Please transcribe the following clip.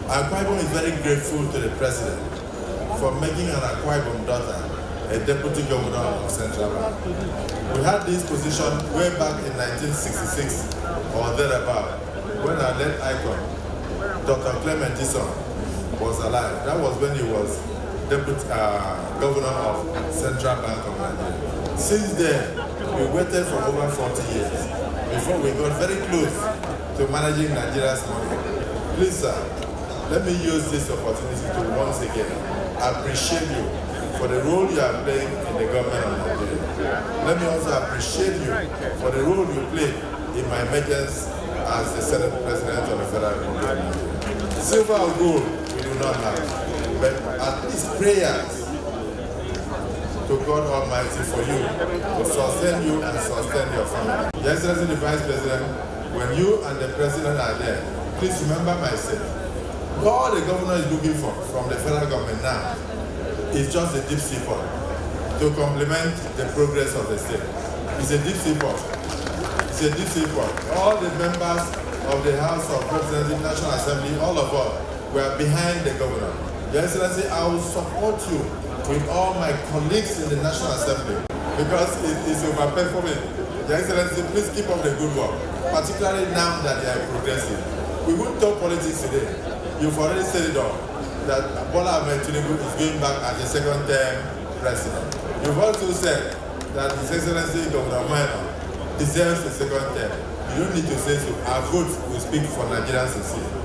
Akpabio is very grateful to the president for making an Akpabio daughter a deputy governor of Central Bank. We had this position way back in 1966 or thereabout when our late icon, Dr. Clement Ison, was alive. That was when he was deputy governor of Central Bank of Nigeria. Since then, we waited for over 40 years before we got very close to managing Nigeria's money. Please, sir, let me use this opportunity to once again appreciate you for the role you are playing in the government of Nigeria. Let me also appreciate you for the role you played in my emergence as the Senate President of the Federal Republic of Nigeria. Silver or gold, we do not have, but at least prayers to God Almighty for you, to sustain you and sustain your family. Your Excellency the Vice President, when you and the President are there, please remember myself. All the governor is looking for from the federal government now is just a deep sea port to complement the progress of the state. It's a deep sea port. It's a deep sea port. All the members of the House of Representatives, National Assembly, all of us were behind the governor. Your Excellency, I will support you with all my colleagues in the National Assembly because it is overperforming. Your Excellency, please keep up the good work, particularly now that they are progressive. We won't talk politics today. You've already said it all, that Bola Ahmed Tinubu is going back as the second-term president. You've also said that His Excellency Governor Moeno deserves a second term. You don't need to say so. Our vote will speak for Nigerians to see.